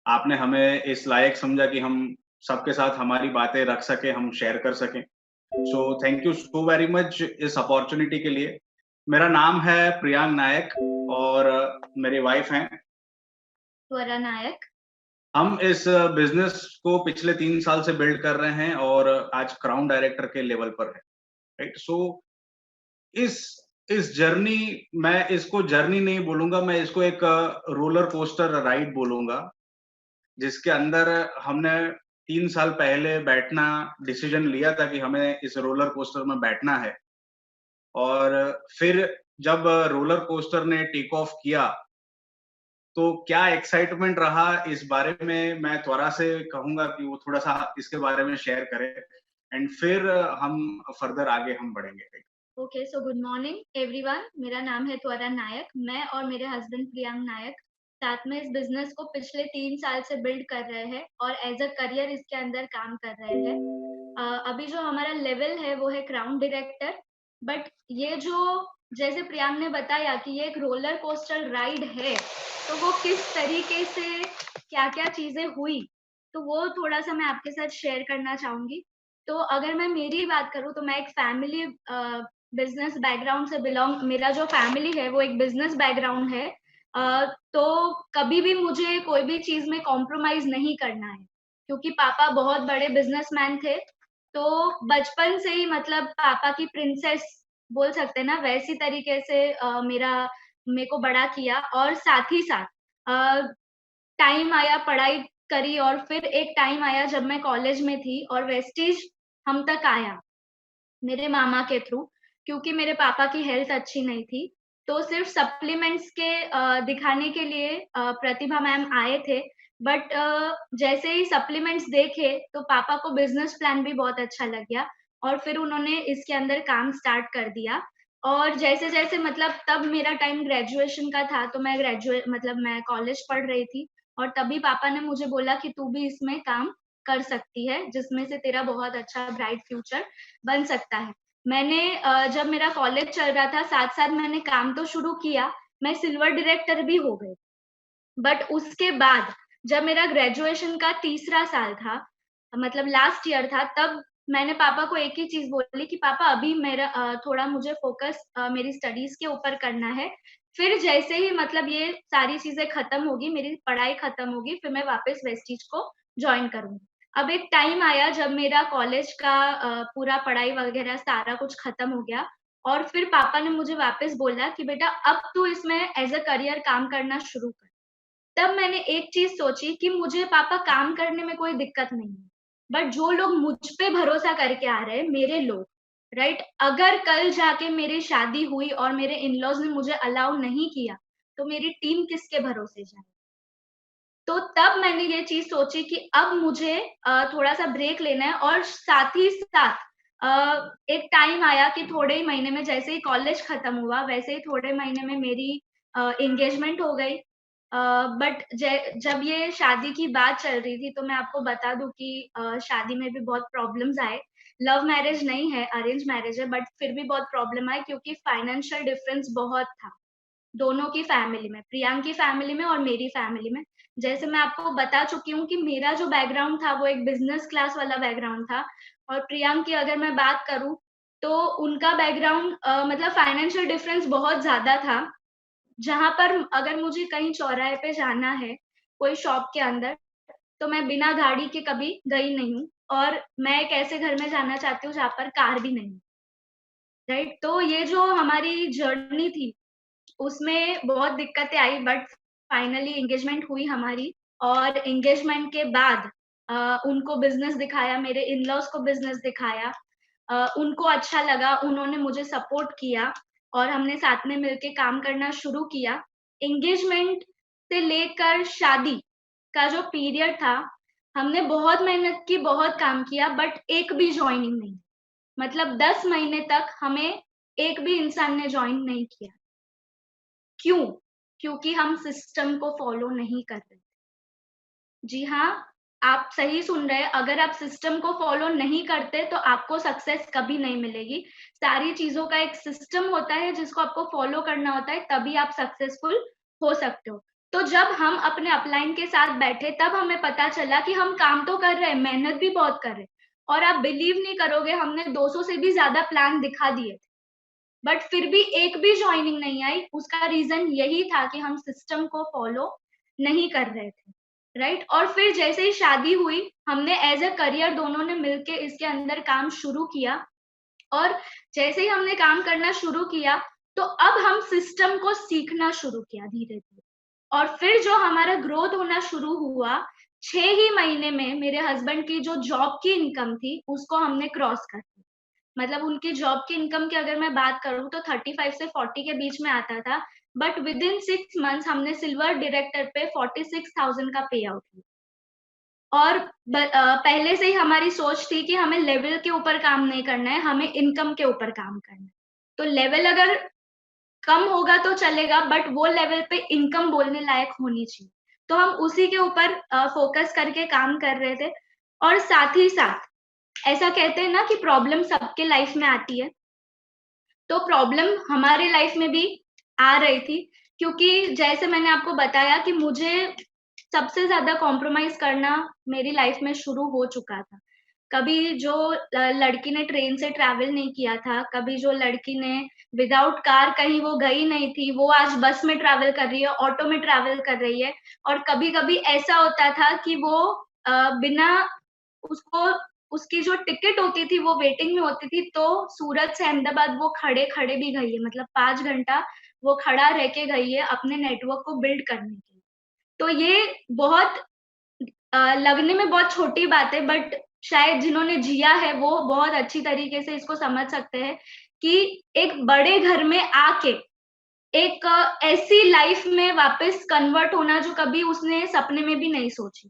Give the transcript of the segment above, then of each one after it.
आपने हमें इस लायक समझा कि हम सबके साथ हमारी बातें रख सकें, हम शेयर कर सकें। So thank you so very much इस अपॉर्च्युनिटी के लिए। मेरा नाम है प्रियांक नायक और मेरी वाइफ हैं। त्वरा नायक। हम इस बिज़नेस को पिछले 3 साल से बिल्ड कर रहे हैं और आज क्राउन डायरेक्टर के लेवल पर है, राइट? सो इस इस जर्नी मैं इसको जर्नी नहीं बोलूँगा, मैं इसको एक रोलर कोस्टर राइड बोलूँगा, जिसके अंदर हमने 3 साल पहले बैठना डिसीज़न लिया था कि हमें इस रोलर कोस्टर में बैठना है और फिर जब रोलर कोस्टर ने टेक ऑफ किया, तो क्या एक्साइटमेंट रहा इस बारे में मैं त्वरा से कहूँगा कि वो थोड़ा-सा इसके बारे में शेयर करे एंड फिर हम फर्दर आगे हम बढ़ेंगे। Okay, so good morning everyone. मेरा नाम है त्वरा नायक। मैं और मेरे हस्बैंड प्रियांक नायक साथ में इस बिज़नेस को पिछले 3 साल से बिल्ड कर रहे हैं और एज़ अ करियर इसके अंदर काम कर रहे हैं। अभी जो हमारा लेवल है वो है क्राउन डायरेक्टर, बट ये जो जैसे प्रियांक ने बताया कि ये एक रोलर कोस्टर राइड है, तो वो किस तरीके से क्या-क्या चीज़ें हुई, तो वो थोड़ा-सा मैं आपके साथ शेयर करना चाहूँगी। तो अगर मैं मेरी बात करूँ तो मैं एक फैमिली बिज़नेस बैकग्राउंड से बिलॉन्ग मेरा जो फैमिली है वो एक बिज़नेस बैकग्राउंड है। तो कभी भी मुझे कोई भी चीज़ में कॉम्प्रोमाइज़ नहीं करना है, क्योंकि पापा बहुत बड़े बिज़नेसमैन थे। तो बचपन से ही मतलब पापा की प्रिंसेस बोल सकते हैं ना, वैसी तरीके से मेरे को बड़ा किया और साथ ही साथ अ, टाइम आया, पढ़ाई करी और फिर एक टाइम आया जब मैं कॉलेज में थी और वेस्टीज हम तक आया। मेरे मामा के थ्रू, क्योंकि मेरे पापा की हेल्थ अच्छी नहीं थी, तो सिर्फ़ सप्लीमेंट्स के दिखाने के लिए प्रतिभा मैम आए थे। बट जैसे ही सप्लीमेंट्स देखे, तो पापा को बिज़नेस प्लान भी बहुत अच्छा लग गया और फिर उन्होंने इसके अंदर काम स्टार्ट कर दिया। और जैसे-जैसे मतलब तब मेरा टाइम ग्रेजुएशन का था, तो मैं कॉलेज पढ़ रही थी और तभी पापा ने मुझे बोला कि, "तू भी इसमें काम कर सकती है, जिसमें से तेरा बहुत अच्छा ब्राइट फ्यूचर बन सकता है।" मैंने जब मेरा कॉलेज चल रहा था, साथ-साथ मैंने काम तो शुरू किया, मैं सिल्वर डायरेक्टर भी हो गई। बट उसके बाद जब मेरा ग्रेजुएशन का तीसरा साल था, मतलब लास्ट ईयर था, तब मैंने पापा को एक ही चीज़ बोली कि पापा अभी थोड़ा मुझे फ़ोकस मेरी स्टडीज़ के ऊपर करना है। फिर जैसे ही मतलब ये सारी चीज़ें खत्म होगी, मेरी पढ़ाई खत्म होगी, फिर मैं वापस वेस्टीज को जॉइन करूँगी। अब एक टाइम आया जब मेरा कॉलेज का पूरा पढ़ाई वगैरह सारा कुछ खत्म हो गया और फिर पापा ने मुझे वापस बोला कि बेटा अब तू इसमें एज़ अ करियर काम करना शुरू कर। तब मैंने एक चीज़ सोची कि मुझे पापा काम करने में कोई दिक्कत नहीं है, बट जो लोग मुझ पे भरोसा करके आ रहे हैं, मेरे लोग, राइट? अगर कल जाके मेरी शादी हुई और मेरे इन-लॉज़ ने मुझे अलाउ नहीं किया, तो मेरी टीम किसके भरोसे जाए? तो तब मैंने ये चीज़ सोची कि अब मुझे थोड़ा-सा ब्रेक लेना है और साथ ही साथ एक टाइम आया कि थोड़े ही महीने में जैसे ही कॉलेज खत्म हुआ, वैसे ही थोड़े महीने में मेरी एंगेजमेंट हो गई। बट जब ये शादी की बात चल रही थी, तो मैं आपको बता दूँ कि शादी में भी बहुत प्रॉब्लम्स आए। लव मैरिज नहीं है, अरेंज मैरिज है, बट फिर भी बहुत प्रॉब्लम आई क्योंकि फाइनेंशियल डिफरेंस बहुत था। दोनों की फैमिली में, प्रियांक की फैमिली में और मेरी फैमिली में। जैसे मैं आपको बता चुकी हूँ कि मेरा जो बैकग्राउंड था वो एक बिज़नेस क्लास वाला बैकग्राउंड था और प्रियांक की अगर मैं बात करूँ, तो उनका बैकग्राउंड मतलब फाइनेंशियल डिफरेंस बहुत ज़्यादा था। जहाँ पर अगर मुझे कहीं चौराहे पे जाना है, कोई शॉप के अंदर, तो मैं बिना गाड़ी के कभी गई नहीं हूँ और मैं एक ऐसे घर में जाना चाहती हूँ जहाँ पर कार भी नहीं, राइट? तो ये जो हमारी जर्नी थी उसमें बहुत दिक्कतें आई बट फाइनली एंगेजमेंट हुई हमारी और एंगेजमेंट के बाद उनको बिज़नेस दिखाया, मेरे इन-लॉज़ को बिज़नेस दिखाया। उनको अच्छा लगा, उन्होंने मुझे सपोर्ट किया और हमने साथ में मिलके काम करना शुरू किया। एंगेजमेंट से लेकर शादी का जो पीरियड था, हमने बहुत मेहनत की, बहुत काम किया बट एक भी जॉइनिंग नहीं। मतलब 10 महीने तक हमें एक भी इंसान ने जॉइन नहीं किया। क्यों? क्योंकि हम सिस्टम को फ़ॉलो नहीं कर रहे। जी हाँ, आप सही सुन रहे हैं, अगर आप सिस्टम को फ़ॉलो नहीं करते, तो आपको सक्सेस कभी नहीं मिलेगी। सारी चीज़ों का एक सिस्टम होता है, जिसको आपको फ़ॉलो करना होता है, तभी आप सक्सेसफुल हो सकते हो। तो जब हम अपने अपलाइन के साथ बैठे तब हमें पता चला कि हम काम तो कर रहे हैं, मेहनत भी बहुत कर रहे हैं, और आप बिलीव नहीं करोगे, हमने 200 से भी ज़्यादा प्लान दिखा दिए थे। बट फिर भी एक भी जॉइनिंग नहीं आई। उसका रीज़न यही था कि हम सिस्टम को फ़ॉलो नहीं कर रहे थे, राइट? और फिर जैसे ही शादी हुई, हमने एज़ अ करियर दोनों ने मिलके इसके अंदर काम शुरू किया, और जैसे ही हमने काम करना शुरू किया, तो अब हम सिस्टम को सीखना शुरू किया धीरे-धीरे। और फिर जो हमारा ग्रोथ होना शुरू हुआ, 6 ही महीने में मेरे हस्बैंड की जो जॉब की इनकम थी, उसको हमने क्रॉस कर दिया। मतलब उनकी जॉब की इनकम की अगर मैं बात करूँ तो 35 से 40 के बीच में आता था, बट विदिन 6 मंथ्स हमने सिल्वर डायरेक्टर पे 46,000 का पे आउट लिया। और पहले से ही हमारी सोच थी कि हमें लेवल के ऊपर काम नहीं करना है, हमें इनकम के ऊपर काम करना है। तो लेवल अगर कम होगा तो चलेगा, बट वो लेवल पे इनकम बोलने लायक होनी चाहिए। तो हम उसी के ऊपर फ़ोकस करके काम कर रहे थे, और साथ ही साथ ऐसा कहते हैं ना कि प्रॉब्लम सबके लाइफ में आती है, तो प्रॉब्लम हमारे लाइफ में भी आ रही थी, क्योंकि जैसे मैंने आपको बताया कि मुझे सबसे ज़्यादा कॉम्प्रोमाइज़ करना मेरी लाइफ में शुरू हो चुका था। कभी जो लड़की ने ट्रेन से ट्रैवल नहीं किया था, कभी जो लड़की ने विदाउट कार कहीं वो गई नहीं थी, वो आज बस में ट्रैवल कर रही है, ऑटो में ट्रैवल कर रही है। और कभी-कभी ऐसा होता था कि वो बिना उसको उसकी जो टिकट होती थी वो वेटिंग में होती थी, तो सूरत से अहमदाबाद वो खड़े-खड़े भी गई है, मतलब 5 घंटा वो खड़ा रह के गई है अपने नेटवर्क को बिल्ड करने के लिए। तो ये बहुत लगने में बहुत छोटी बात है, बट शायद जिन्होंने जिया है वो बहुत अच्छी तरीके से इसको समझ सकते हैं कि एक बड़े घर में आके एक ऐसी लाइफ में वापस कन्वर्ट होना जो कभी उसने सपने में भी नहीं सोची।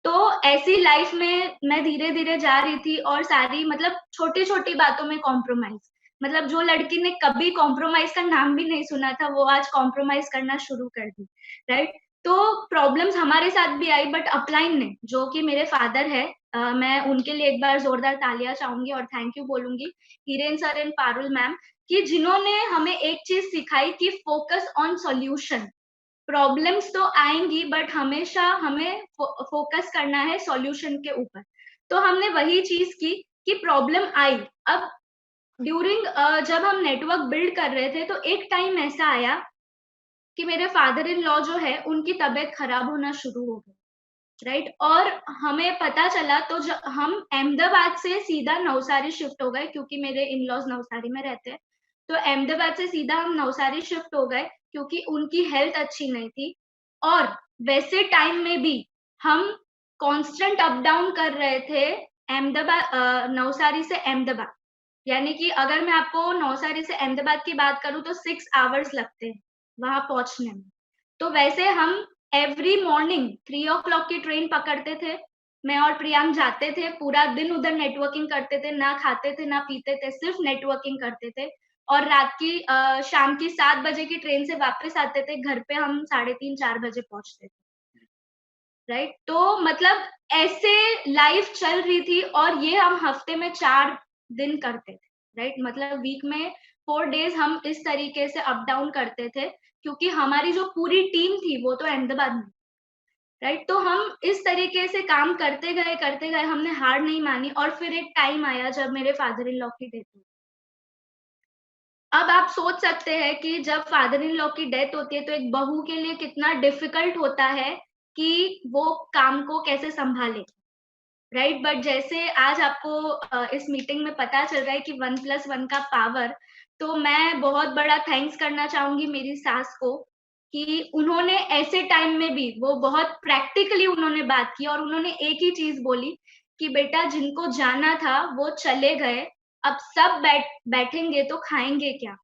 तो ऐसी लाइफ में मैं धीरे-धीरे जा रही थी, और सारी मतलब छोटी-छोटी बातों में कॉम्प्रोमाइज़। मतलब जो लड़की ने कभी कॉम्प्रोमाइज़ का नाम भी नहीं सुना था, वो आज कॉम्प्रोमाइज़ करना शुरू कर दी, राइट? तो प्रॉब्लम्स हमारे साथ भी आई, बट अपलाइन ने, जो कि मेरे फादर हैं, मैं उनके लिए एक बार ज़ोरदार तालियाँ चाहूँगी और थैंक यू बोलूँगी, Hiren sir and Parul ma'am, कि जिन्होंने हमें एक चीज़ सिखाई कि फोकस ऑन सॉल्यूशन। प्रॉब्लम्स तो आएँगी, बट हमेशा हमें फ़ोकस करना है सॉल्यूशन के ऊपर। तो हमने वही चीज़ की कि प्रॉब्लम आई। अब ड्यूरिंग जब हम नेटवर्क बिल्ड कर रहे थे, तो एक टाइम ऐसा आया कि मेरे फादर इन लॉ जो है, उनकी तबीयत खराब होना शुरू हो गई, राइट? और हमें पता चला, तो हम अहमदाबाद से सीधा नवसारी शिफ्ट हो गए, क्योंकि मेरे इन लॉज़ नवसारी में रहते हैं। तो अहमदाबाद से सीधा हम नवसारी शिफ्ट हो गए, क्योंकि उनकी हेल्थ अच्छी नहीं थी। और वैसे टाइम में भी हम कांस्टेंट अप डाउन कर रहे थे, नवसारी से अहमदाबाद। यानी कि अगर मैं आपको नवसारी से अहमदाबाद की बात करूँ तो 6 आवर्स लगते हैं, वहाँ पहुँचने में। तो वैसे हम एवरी मॉर्निंग 3 की ट्रेन पकड़ते थे। मैं और प्रियांक जाते थे, पूरा दिन उधर नेटवर्किंग करते थे, ना खाते थे, ना पीते थे, सिर्फ नेटवर्किंग करते थे। और रात की शाम की 7 बजे की ट्रेन से वापस आते थे, घर पे हम साढ़े 3-4 बजे पहुँचते थे, राइट? तो मतलब ऐसे लाइफ चल रही थी, और ये हम हफ्ते में 4 दिन करते थे, राइट? मतलब वीक में 4 डेज़ हम इस तरीके से अप डाउन करते थे, क्योंकि हमारी जो पूरी टीम थी वो तो अहमदाबाद में, राइट? तो हम इस तरीके से काम करते गए, हमने हार नहीं मानी, और फिर एक टाइम आया जब मेरे फादर इन लॉ की डेथ हुई। अब आप सोच सकते हैं कि जब फादर इन लॉ की डेथ होती है, तो एक बहू के लिए कितना डिफिकल्ट होता है कि वो काम को कैसे सँभाले, राइट? बट जैसे आज आपको इस मीटिंग में पता चल रहा है कि 1+1 का पावर, तो मैं बहुत बड़ा थैंक्स करना चाहूँगी मेरी सास को, कि उन्होंने ऐसे टाइम में भी वो बहुत प्रैक्टिकली उन्होंने बात की, और उन्होंने एक ही चीज़ बोली कि बेटा, जिनको जाना था वो चले गए, अब सब बैठेंगे तो खाएँगे क्या?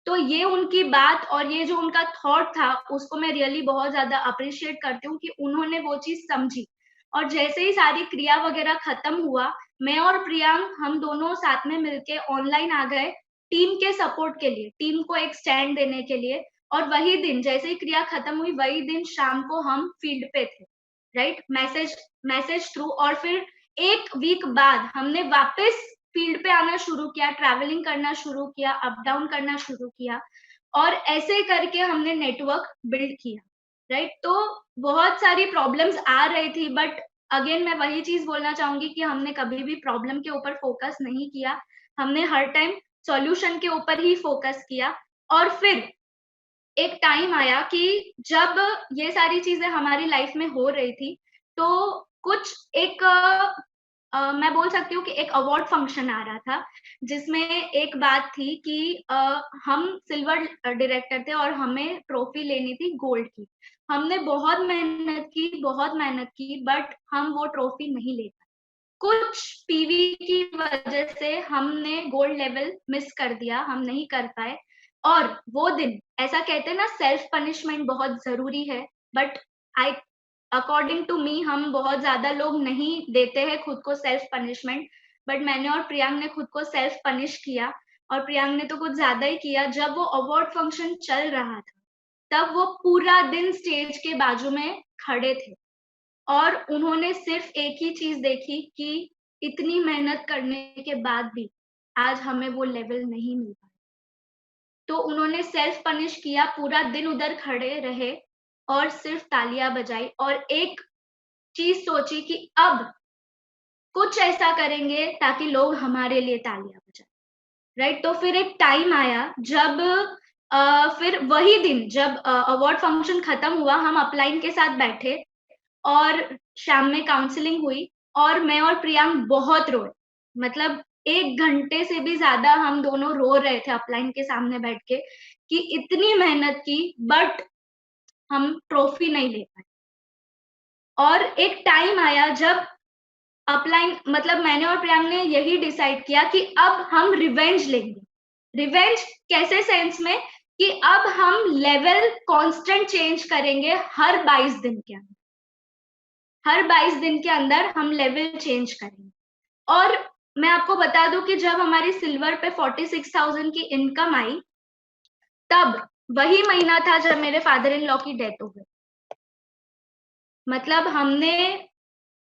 तो ये उनकी बात और ये जो उनका थॉट था, उसको मैं रियली बहुत ज़्यादा अप्रिशिएट करती हूँ कि उन्होंने वो चीज़ समझी। और जैसे ही सारी क्रिया वगैरह खत्म हुआ, मैं और प्रियांक हम दोनों साथ में मिलके ऑनलाइन आ गए, टीम के सपोर्ट के लिए, टीम को एक स्टैंड देने के लिए। और वही दिन जैसे ही क्रिया खत्म हुई, वही दिन शाम को हम फील्ड पे थे, राइट? Message message through. और फिर 1 वीक बाद हमने वापस फील्ड पे आना शुरू किया, ट्रैवलिंग करना शुरू किया, अप डाउन करना शुरू किया, और ऐसे करके हमने नेटवर्क बिल्ड किया, राइट? तो बहुत सारी प्रॉब्लम्स आ रही थी, बट अगेन मैं वही चीज बोलना चाहूंगी कि हमने कभी भी प्रॉब्लम के ऊपर फोकस नहीं किया, हमने हर टाइम सॉल्यूशन के ऊपर ही फोकस किया। और फिर एक टाइम आया कि जब ये सारी चीजें हमारी लाइफ में हो रही थी, तो कुछ एक मैं बोल सकती हूँ कि एक अवार्ड फंक्शन आ रहा था, जिसमें एक बात थी कि हम सिल्वर डायरेक्टर थे और हमें ट्रॉफी लेनी थी गोल्ड की। हमने बहुत मेहनत की, बट हम वो ट्रॉफी नहीं ले पाए। कुछ पीवी की वजह से हमने गोल्ड लेवल मिस कर दिया, हम नहीं कर पाए। और वो दिन, ऐसा कहते हैं ना, सेल्फ पनिशमेंट बहुत जरूरी है, but I according to me हम बहुत ज्यादा लोग नहीं देते हैं खुद को सेल्फ पनिशमेंट, बट मैंने और प्रियांक ने खुद को सेल्फ पनिश किया। और प्रियांक ने तो कुछ ज्यादा ही किया। जब वो अवार्ड फंक्शन चल रहा था, तब वो पूरा दिन स्टेज के बाजू में खड़े थे और उन्होंने सिर्फ एक ही चीज देखी कि इतनी मेहनत करने के बाद भी आज हमें वो लेवल नहीं मिल पाया। तो उन्होंने सेल्फ पनिश किया, पूरा दिन उधर खड़े रहे और सिर्फ तालियां बजाई और एक चीज सोची कि अब कुछ ऐसा करेंगे ताकि लोग हमारे लिए तालियां बजाएं। राइट? तो फिर एक टाइम आया जब फिर वही दिन जब अवार्ड फंक्शन खत्म हुआ, हम अपलाइन के साथ बैठे और शाम में काउंसलिंग हुई और मैं और प्रियांक बहुत रोए। मतलब 1 घंटे से भी ज़्यादा हम दोनों रो रहे थे अपलाइन के सामने बैठ के कि इतनी मेहनत की, बट हम ट्रॉफी नहीं ले पाए। और एक टाइम आया जब अपलाइन, मतलब मैंने और प्रियांक ने यही डिसाइड किया कि अब हम रिवेंज लेंगे। रिवेंज कैसे सेंस में, कि अब हम लेवल कांस्टेंट चेंज करेंगे हर 22 दिन के अंदर। हर 22 दिन के अंदर हम लेवल चेंज करेंगे। और मैं आपको बता दूं कि जब हमारी सिल्वर पे 46,000 की इनकम आई, तब वही महीना था जब मेरे फादर इन लॉ की डेथ हो गई। मतलब हमने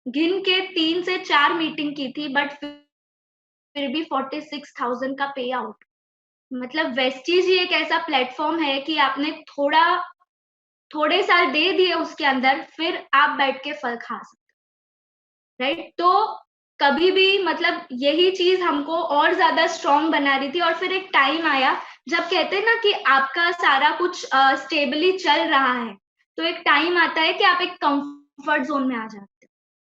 गिन के 3 से 4 मीटिंग की थी, बट फिर भी 46,000 का पे आउट। मतलब वेस्टीज ही एक ऐसा प्लेटफॉर्म है कि आपने थोड़े साल दे दिए उसके अंदर, फिर आप बैठ के फल खा सकते, राइट? तो कभी भी, मतलब यही चीज हमको और ज्यादा स्ट्रांग बना रही थी। और फिर एक टाइम आया जब कहते हैं ना कि आपका सारा कुछ स्टेबली चल रहा है, तो एक टाइम आता है कि आप एक कंफर्ट जोन में आ जाते हो।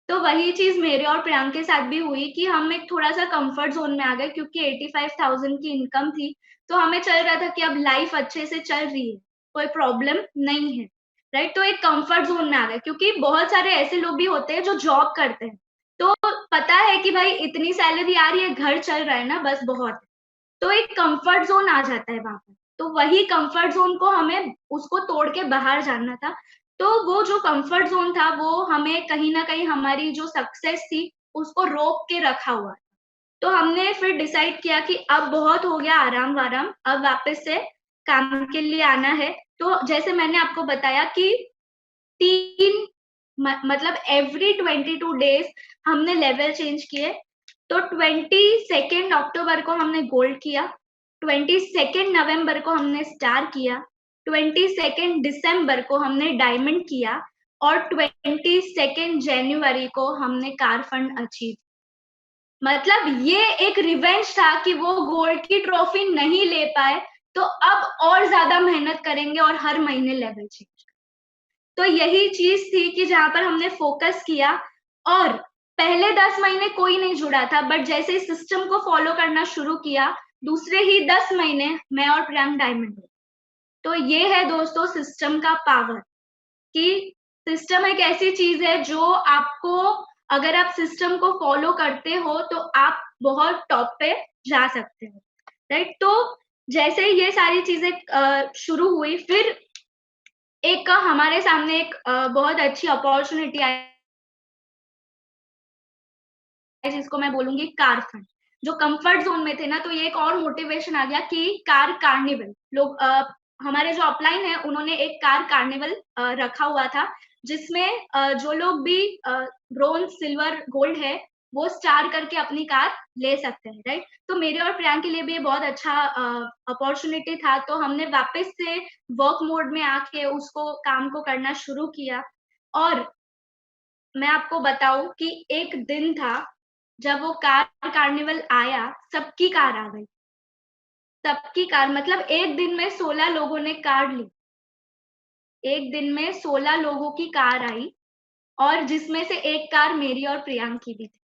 तो वही चीज मेरे और प्रियांक के साथ भी हुई कि हम एक थोड़ा सा कंफर्ट जोन में आ गए, क्योंकि 85,000 की इनकम थी, तो हमें चल रहा था कि अब लाइफ अच्छे से चल रही है, कोई प्रॉब्लम नहीं है, राइट? तो एक कंफर्ट जोन में आ गए, क्योंकि बहुत सारे ऐसे लोग भी होते हैं जो जॉब करते हैं, तो पता है कि भाई इतनी सैलरी आ रही है, घर चल रहा है ना, बस बहुत है। तो एक कंफर्ट जोन आ जाता है वहां पर। तो वही कंफर्ट जोन को हमें उसको तोड़ के बाहर जाना था। तो वो जो कंफर्ट जोन था, वो हमें कहीं ना कहीं हमारी जो सक्सेस थी उसको रोक के रखा हुआ। तो हमने फिर डिसाइड किया कि अब बहुत हो गया आराम वाराम, अब वापस से काम के लिए आना है। तो जैसे मैंने आपको बताया कि 3 मतलब एवरी 22 डेज हमने लेवल चेंज किए। तो 22 अक्टूबर को हमने गोल्ड किया, 22 नवंबर को हमने स्टार किया, 22 दिसंबर को हमने डायमंड किया और 22 जनवरी को हमने कार फंड अचीव। मतलब ये एक रिवेंज था कि वो गोल्ड की ट्रॉफी नहीं ले पाए, तो अब और ज्यादा मेहनत करेंगे और हर महीने लेवल चेंज। तो यही चीज थी कि जहां पर हमने फोकस किया। और पहले 10 महीने कोई नहीं जुड़ा था, बट जैसे सिस्टम को फॉलो करना शुरू किया, दूसरे ही 10 महीने मैं और प्रियांक डायमंड हुए। तो ये है दोस्तों सिस्टम का पावर, कि सिस्टम एक ऐसी चीज है जो आपको, अगर आप सिस्टम को फॉलो करते हो तो आप बहुत टॉप पे जा सकते हो, राइट? तो जैसे ही ये सारी चीजें शुरू हुई, फिर एक हमारे सामने एक बहुत अच्छी अपॉर्चुनिटी आई, जिसको मैं बोलूंगी कार फंड। जो कंफर्ट जोन में थे ना, तो ये एक और मोटिवेशन आ गया कि कार कार्निवल लोग, हमारे जो अपलाइन है उन्होंने एक कार कार्निवल रखा हुआ था, जिसमें जो लोग भी ब्रोंज सिल्वर गोल्ड है वो स्टार करके अपनी कार ले सकते हैं, राइट? तो मेरे और प्रियांक के लिए भी ये बहुत अच्छा अपॉर्चुनिटी था, तो हमने वापस से वर्क मोड में आके उसको काम को करना शुरू किया। और मैं आपको बताऊं कि एक दिन था जब वो कार कार्निवल आया, सबकी कार आ गई, सबकी कार, मतलब एक दिन में 16 लोगों ने कार ली, एक दिन में 16 लोगों की कार आई, और जिसमें से एक कार मेरी और प्रियांक की भी थी।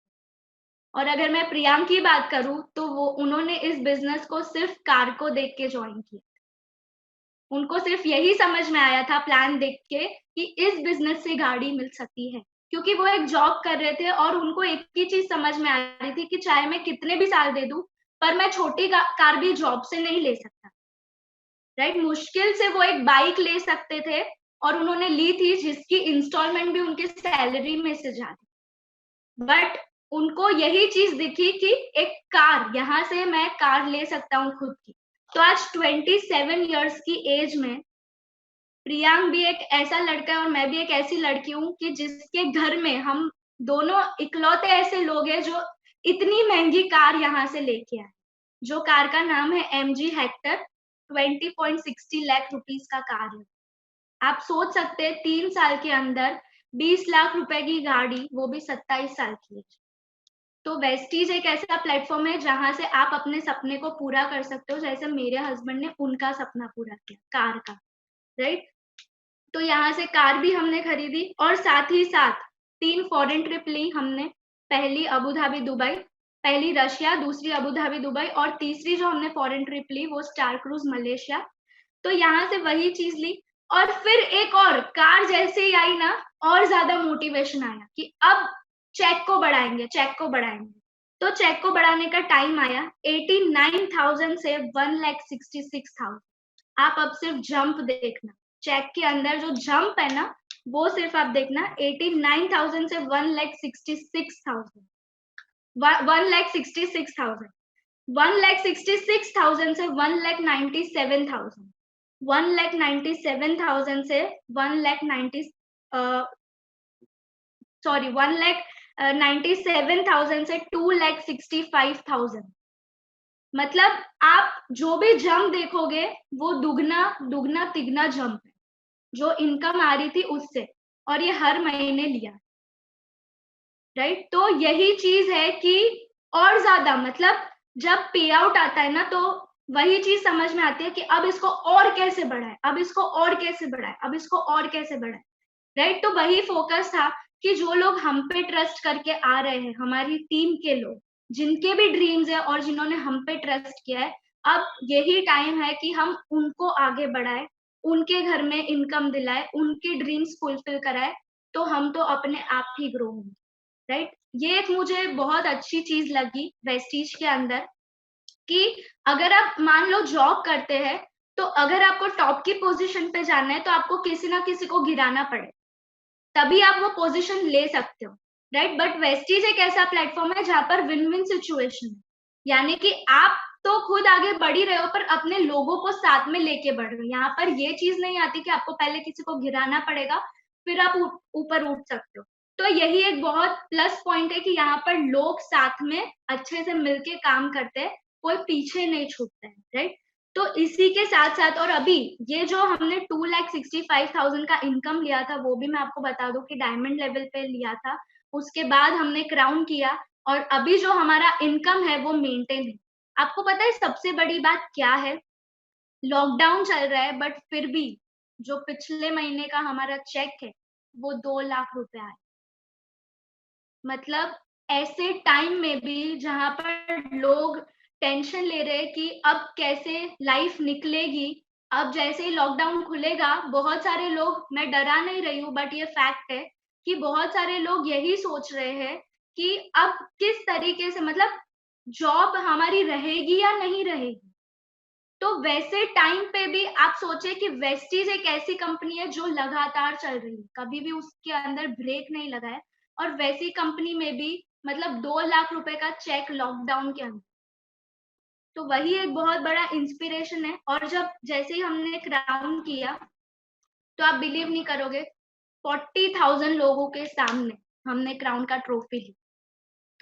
और अगर मैं प्रियांक की बात करूं तो वो उन्होंने इस बिजनेस को सिर्फ कार को देख के ज्वाइन किया। उनको सिर्फ यही समझ में आया था प्लान देख के कि इस बिजनेस से गाड़ी मिल सकती है, क्योंकि वो एक जॉब कर रहे थे और उनको एक ही चीज समझ में आ रही थी कि चाहे मैं कितने भी साल दे दूं, पर मैं छोटी कार भी जॉब से नहीं ले सकता, राइट? मुश्किल से वो एक बाइक ले सकते थे, और उन्होंने ली थी जिसकी इंस्टॉलमेंट भी उनकी सैलरी में से जाती, बट उनको यही चीज दिखी कि एक कार, यहाँ से मैं कार ले सकता हूँ खुद की। तो आज 27 इयर्स की एज में प्रियांक भी एक ऐसा लड़का है और मैं भी एक ऐसी लड़की हूँ कि जिसके घर में हम दोनों इकलौते ऐसे लोग हैं जो इतनी महंगी कार यहाँ से लेके आए, जो कार का नाम है MG हेक्टर। 20.60 लाख रुपीस का कार है। आप सोच सकते हैं 3 साल के अंदर 20 लाख रुपए की गाड़ी, वो भी 27 साल की एज। तो वेस्टीज एक ऐसा प्लेटफॉर्म है जहां से आप अपने सपने को पूरा कर सकते हो, जैसे मेरे हस्बैंड ने उनका सपना पूरा किया कार का, राइट? तो यहाँ से कार भी हमने खरीदी, और साथ ही साथ 3 फॉरेन ट्रिप ली हमने। पहली अबू धाबी दुबई, पहली रशिया, दूसरी अबू धाबी दुबई, और तीसरी जो हमने फॉरेन ट्रिप ली वो स्टार क्रूज मलेशिया। तो यहाँ से वही चीज ली, और फिर एक और कार जैसे ही आई ना, और ज्यादा मोटिवेशन आया कि अब चेक को बढ़ाएंगे, चेक को बढ़ाएंगे। तो चेक को बढ़ाने का टाइम आया। 89,000 से 1,66,000। आप अब सिर्फ जंप देखना, चेक के अंदर जो जंप है ना, वो सिर्फ आप देखना। 89,000 से 1,66,000, 1,66,000, 1,66,000 से 1,97,000, 1,97,000 से 1,90 सॉरी 1,97,000 से 2,65,000। मतलब आप जो भी जंप देखोगे वो दुगना दुगना तिगना जंप है, जो इनकम आ रही थी उससे, और ये हर महीने लिया, राइट? तो यही चीज है कि और ज्यादा, मतलब जब पे आउट आता है ना, तो वही चीज समझ में आती है कि अब इसको और कैसे बढ़ाए, अब इसको और कैसे बढ़ाए, अब इसको और कैसे बढ़ाए, राइट? तो वही फोकस था कि जो लोग हम पे ट्रस्ट करके आ रहे हैं, हमारी टीम के लोग, जिनके भी ड्रीम्स है और जिन्होंने हम पे ट्रस्ट किया है, अब यही टाइम है कि हम उनको आगे बढ़ाए, उनके घर में इनकम दिलाए, उनके ड्रीम्स फुलफिल कराए, तो हम तो अपने आप ही ग्रो होंगे, राइट? ये एक मुझे बहुत अच्छी चीज लगी वेस्टीज के अंदर, कि अगर आप मान लो जॉब करते हैं, तो अगर आपको टॉप की पोजीशन पे जाना है तो आपको किसी ना किसी को गिराना पड़े, तभी आप वो पोजीशन ले सकते हो, राइट? बट वेस्टीज एक ऐसा प्लेटफॉर्म है जहां पर विन विन सिचुएशन है, यानी कि आप तो खुद आगे बढ़ ही रहे हो, पर अपने लोगों को साथ में लेके बढ़ रहे हो। यहाँ पर ये चीज नहीं आती कि आपको पहले किसी को गिराना पड़ेगा फिर आप ऊपर उठ सकते हो। तो यही एक बहुत प्लस पॉइंट है कि यहाँ पर लोग साथ में अच्छे से मिलके काम करते हैं, कोई पीछे नहीं छूटता है, राइट? तो इसी के साथ साथ, और अभी ये जो हमने 2,65,000 का इनकम लिया था, वो भी मैं आपको बता दूं कि डायमंड लेवल पे लिया था। उसके बाद हमने क्राउन किया, और अभी जो हमारा इनकम है वो मेंटेन है। आपको पता है सबसे बड़ी बात क्या है? लॉकडाउन चल रहा है, बट फिर भी जो पिछले महीने का हमारा चेक है वो 2 लाख रुपए आए। मतलब ऐसे टाइम में भी जहां पर लोग टेंशन ले रहे हैं कि अब कैसे लाइफ निकलेगी, अब जैसे ही लॉकडाउन खुलेगा, बहुत सारे लोग, मैं डरा नहीं रही हूँ बट ये फैक्ट है कि बहुत सारे लोग यही सोच रहे हैं कि अब किस तरीके से, मतलब जॉब हमारी रहेगी या नहीं रहेगी। तो वैसे टाइम पे भी आप सोचे कि वेस्टीज एक ऐसी कंपनी है जो लगातार चल रही है, कभी भी उसके अंदर ब्रेक नहीं लगा है, और वैसी कंपनी में भी मतलब 2 लाख रुपए का चेक लॉकडाउन के अंदर। तो वही एक बहुत बड़ा इंस्पिरेशन है। और जब जैसे ही हमने क्राउन किया, तो आप बिलीव नहीं करोगे, 40,000 लोगों के सामने हमने क्राउन का ट्रॉफी ली।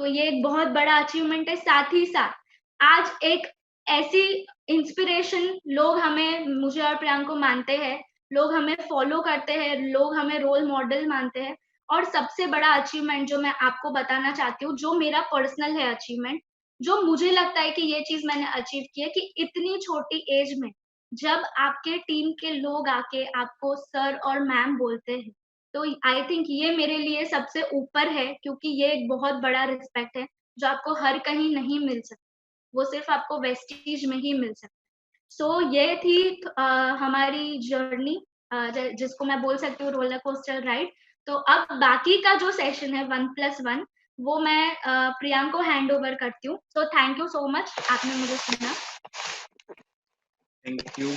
तो ये एक बहुत बड़ा अचीवमेंट है। साथ ही साथ आज एक ऐसी इंस्पिरेशन लोग हमें, मुझे और प्रियांक को मानते हैं, लोग हमें फॉलो करते हैं, लोग हमें रोल मॉडल मानते हैं। और सबसे बड़ा अचीवमेंट जो मैं आपको बताना चाहती हूँ, जो मेरा पर्सनल है अचीवमेंट, जो मुझे लगता है कि ये चीज़ मैंने अचीव की है, कि इतनी छोटी एज में जब आपके टीम के लोग आके आपको सर और मैम बोलते हैं, तो आई थिंक ये मेरे लिए सबसे ऊपर है, क्योंकि ये एक बहुत बड़ा रिस्पेक्ट है, जो आपको हर कहीं नहीं मिल सकता। वो सिर्फ़ आपको वेस्टीज में ही मिल सकता है। सो ये थी हमारी जर्नी, जिसको मैं बोल सकती हूँ रोलर कोस्टर राइड। तो अब बाकी का जो सेशन है 1+1, वो मैं प्रियांक को हैंड ओवर करती हूँ। So thank you so much, आपने मुझे सुना। Thank you.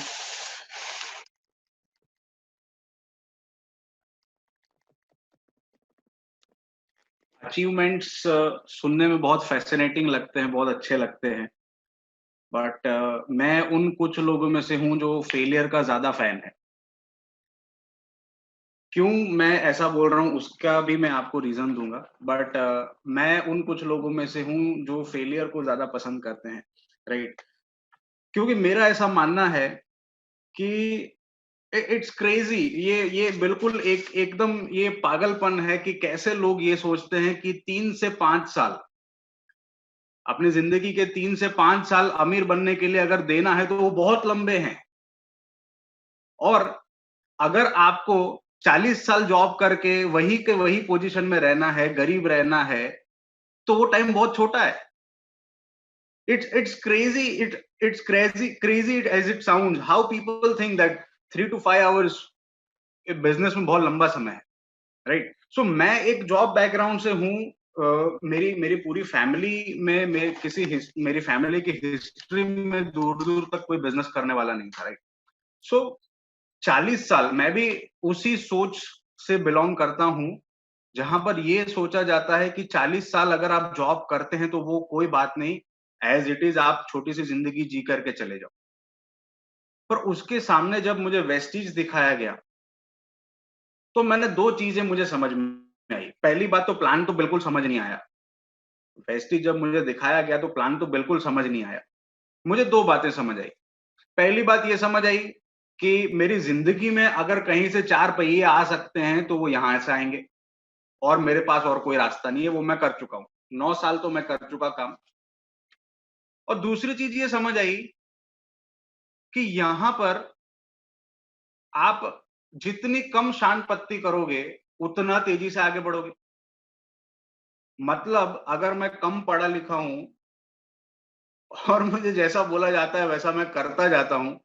अचीवमेंट्स सुनने में बहुत फैसिनेटिंग लगते हैं, बहुत अच्छे लगते हैं, बट मैं उन कुछ लोगों में से हूँ जो फेलियर का ज़्यादा फैन है। क्यों मैं ऐसा बोल रहा हूँ उसका भी मैं आपको रीज़न दूँगा, बट मैं उन कुछ लोगों में से हूँ जो फेलियर को ज़्यादा पसंद करते हैं, राइट? क्योंकि मेरा ऐसा मानना है कि इट्स क्रेज़ी, ये बिल्कुल एकदम ये पागलपन है कि कैसे लोग ये सोचते हैं कि 3 से 5 साल, अपनी ज़िंदगी के 3 से 5 साल अमीर बनने के लिए अगर देना है तो वो बहुत लंबे हैं। और अगर आपको 40 साल जॉब करके वही के वही पोज़ीशन में रहना है, गरीब रहना है, तो वो टाइम बहुत छोटा है। It's crazy, it's crazy as it sounds, how people think that 3 to 5 hours business में बहुत लंबा समय है, राइट? सो मैं एक जॉब बैकग्राउंड से हूँ। मेरी मेरी पूरी फैमिली में मेरी फैमिली की हिस्ट्री में दूर-दूर तक कोई बिज़नेस करने वाला नहीं था, राइट? सो 40 साल मैं भी उसी सोच से बिलॉन्ग करता हूँ, जहाँ पर ये सोचा जाता है कि 40 साल अगर आप जॉब करते हैं तो वो कोई बात नहीं, एज़ इट इज़ आप छोटी-सी ज़िंदगी जी करके चले जाओ। पर उसके सामने जब मुझे वेस्टीज दिखाया गया, तो मैंने 2 चीज़ें मुझे समझ में आई। पहली बात तो प्लान तो बिल्कुल समझ नहीं आया। वेस्टीज जब मुझे दिखाया गया तो प्लान तो बिल्कुल समझ नहीं आया। मुझे 2 बातें समझ आई। पहली बात ये समझ आई कि मेरी ज़िंदगी में अगर कहीं से 4 पहिए आ सकते हैं, तो वो यहाँ से आएँगे और मेरे पास और कोई रास्ता नहीं है, वो मैं कर चुका हूँ। 9 साल तो मैं कर चुका काम। और दूसरी चीज़ ये समझ आई कि यहाँ पर आप जितनी कम शान पत्ती करोगे, उतना तेज़ी से आगे बढ़ोगे। मतलब अगर मैं कम पढ़ा लिखा हूँ और मुझे जैसा बोला जाता है वैसा मैं करता जाता हूँ,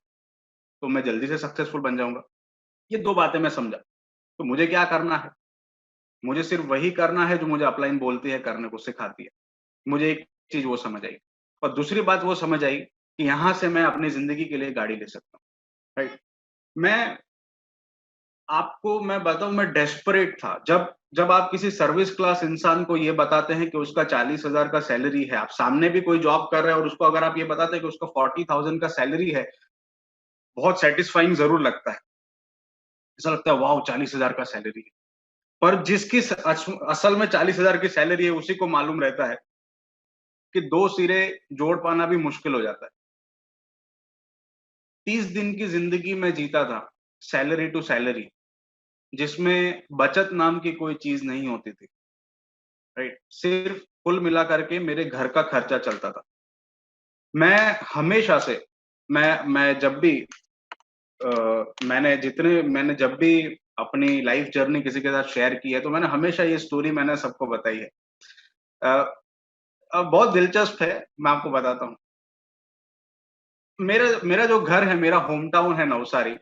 तो मैं जल्दी से सक्सेसफुल बन जाऊँगा। ये 2 बातें मैं समझा। तो मुझे क्या करना है? मुझे सिर्फ़ वही करना है जो मुझे अपलाइन बोलती है, करने को सिखाती है। मुझे एक चीज़ वो समझ आई और दूसरी बात वो समझ आई कि यहाँ से मैं अपनी ज़िंदगी के लिए गाड़ी ले सकता हूँ, राइट? मैं आपको मैं बताऊँ मैं डेस्परेट था। जब जब आप किसी सर्विस क्लास इंसान को ये बताते हैं कि उसका 40,000 का सैलरी है, आप सामने भी कोई जॉब कर रहा है और उसको अगर आप ये बताते हैं कि उसका 40,000 का सैलरी है, बहुत सैटिस्फाइंग ज़रूर लगता है। ऐसा लगता है वॉव! 40,000 का सैलरी है। पर जिसकी असल में 40,000 की सैलरी है, उसी को मालूम रहता है कि 2 सिरे जोड़ पाना भी मुश्किल हो जाता है। 30 दिन की ज़िंदगी मैं जीता था, सैलरी टू सैलरी, जिसमें बचत नाम की कोई चीज़ नहीं होती थी। राइट? सिर्फ कुल मिला करके मेरे घर का खर्चा चलता था। मैं हमेशा से मैं जब भी मैंने जब भी अपनी लाइफ जर्नी किसी के साथ शेयर की है, तो मैंने हमेशा ये स्टोरी मैंने सबको बताई है। अ बहुत दिलचस्प है, मैं आपको बताता हूँ। मेरा मेरा जो घर है, मेरा होम टाउन है नवसारी।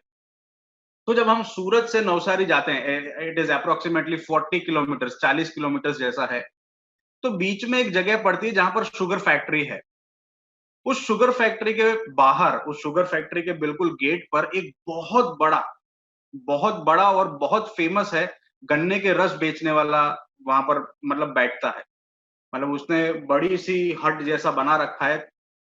तो जब हम सूरत से नवसारी जाते हैं, it is approximately 40 kilometres, 40 kilometres जैसा है। तो बीच में एक जगह पड़ती है जहाँ पर शुगर फैक्ट्री है। उस शुगर फैक्ट्री के बाहर, उस शुगर फैक्ट्री के बिल्कुल गेट पर एक बहुत बड़ा और बहुत फेमस है, गन्ने के रस बेचने वाला वहाँ पर मतलब बैठता है। मतलब उसने बड़ी-सी हट जैसा बना रखा है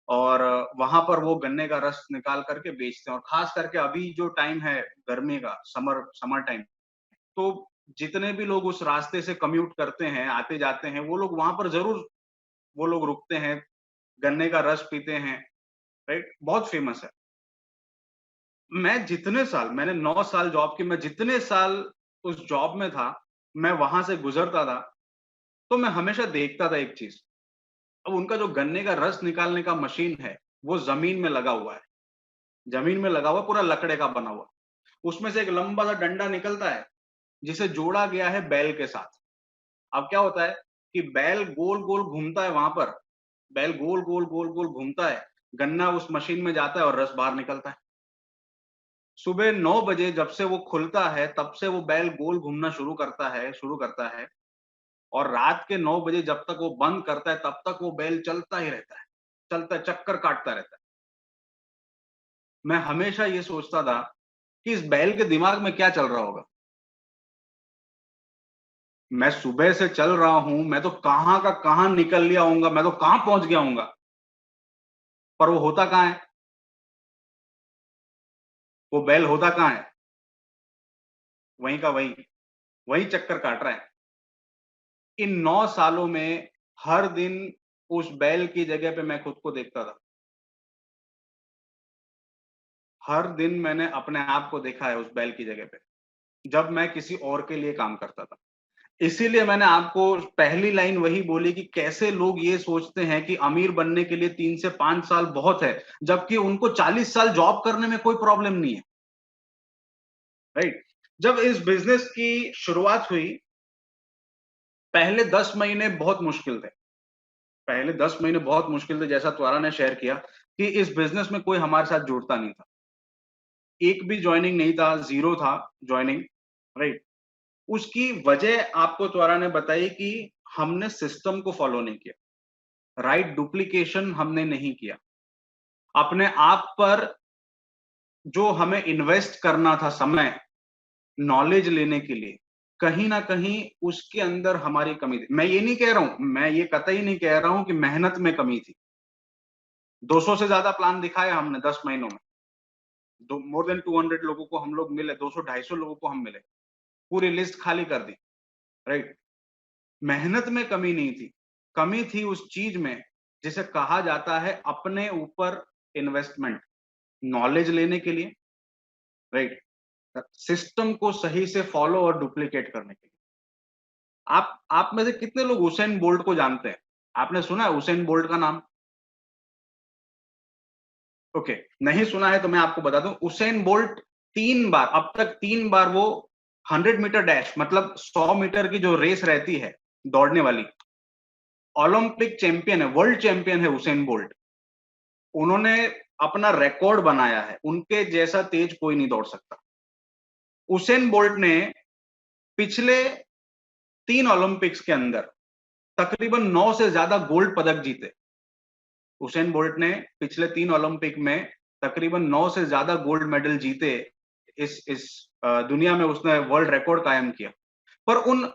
और वहाँ पर वो गन्ने का रस निकाल कर के बेचते हैं और ख़ास करके अभी जो टाइम है गर्मी का, समर समर टाइम, तो जितने भी लोग उस रास्ते से कम्यूट करते हैं, आते जाते हैं, वो लोग वहां पर जरूर वो लोग रुकते हैं, गन्ने का रस पीते हैं, राइट? बहुत फेमस है। मैंने 9 साल जॉब की, मैं जितने साल उस जॉब में था, मैं वहां से गुजरता था, तो मैं हमेशा देखता था एक चीज। अब उनका जो गन्ने का रस निकालने का मशीन है, वो जमीन में लगा हुआ है। जमीन में लगा हुआ, पूरा लकड़े का बना हुआ। उसमें से एक लंबा सा डंडा निकलता है, जिसे जोड़ा गया है बैल के साथ। अब क्या होता है कि बैल गोल गोल घूमता है वहां पर, बैल गोल गोल गोल गोल घूमता है, गन्ना उस मशीन में जाता है और रस बाहर निकलता है। सुबह 9 बजे जब से वो खुलता है, तब से वो बैल गोल घूमना शुरू करता है, और रात के 9 बजे जब तक वो बंद करता है, तब तक वो बैल चलता ही रहता है, चलता है, चक्कर काटता रहता है। मैं हमेशा ये सोचता था कि इस बैल के दिमाग में क्या चल रहा होगा। मैं सुबह से चल रहा हूं, मैं तो कहां का कहां निकल लिया होऊंगा, मैं तो कहां पहुंच गया होऊंगा, पर वो होता कहां है? वो बैल होता कहां है? वहीं का वहीं, वहीं चक्कर काट रहा है। इन 9 सालों में हर दिन उस बैल की जगह पे मैं खुद को देखता था। हर दिन मैंने अपने आप को देखा है उस बैल की जगह पे, जब मैं किसी और के लिए काम करता था। इसीलिए मैंने आपको पहली लाइन वही बोली कि कैसे लोग ये सोचते हैं कि अमीर बनने के लिए 3 से 5 साल बहुत है, जबकि उनको 40 साल जॉब करने में कोई प्रॉब्लम नहीं है, राइट? जब इस बिज़नेस की शुरुआत हुई, पहले 10 महीने बहुत मुश्किल थे। पहले 10 महीने बहुत मुश्किल थे, जैसा त्वरा ने शेयर किया कि इस बिज़नेस में कोई हमारे साथ जुड़ता नहीं था। एक भी जॉइनिंग नहीं था, 0 था जॉइनिंग, राइट? उसकी वजह आपको त्वरा ने बताई कि हमने सिस्टम को फॉलो नहीं किया, राइट डुप्लीकेशन हमने नहीं किया। अपने आप पर जो हमें इन्वेस्ट करना था समय, नॉलेज लेने के लिए, कहीं न कहीं उसके अंदर हमारी कमी थी। मैं ये कतई नहीं कह रहा हूँ कि मेहनत में कमी थी। 200 से ज़्यादा प्लान दिखाए हमने 10 महीनों में। दो मोर देन 200 लोगों को हम लोग मिले, 200-250 लोगों को हम मिले। पूरी लिस्ट खाली कर दी, राइट? मेहनत में कमी नहीं थी। कमी थी उस चीज़ में जिसे कहा जाता है अपने ऊपर इन्वेस्टमेंट, नॉलेज लेने के लिए, राइट? सिस्टम को सही से फॉलो और डुप्लीकेट करने के लिए। आप में से कितने लोग उसेन बोल्ट को जानते हैं? आपने सुना है उसेन बोल्ट का नाम? ओके, नहीं सुना है तो मैं आपको बता दूं, उसेन बोल्ट 3 बार, अब तक 3 बार वो 100 मीटर डैश, मतलब 100 मीटर की जो रेस रहती है दौड़ने वाली, ओलंपिक चैंपियन है, वर्ल्ड चैंपियन है उसेन बोल्ट। उन्होंने अपना रिकॉर्ड बनाया है, उनके जैसा तेज कोई नहीं दौड़ सकता। उसेन बोल्ट ने पिछले 3 ओलंपिक्स के अंदर तकरीबन 9 से ज्यादा गोल्ड पदक जीते। उसेन बोल्ट ने पिछले 3 ओलंपिक में तकरीबन 9 से ज्यादा गोल्ड मेडल जीते। इस दुनिया में उसने वर्ल्ड रिकॉर्ड कायम किया। पर उन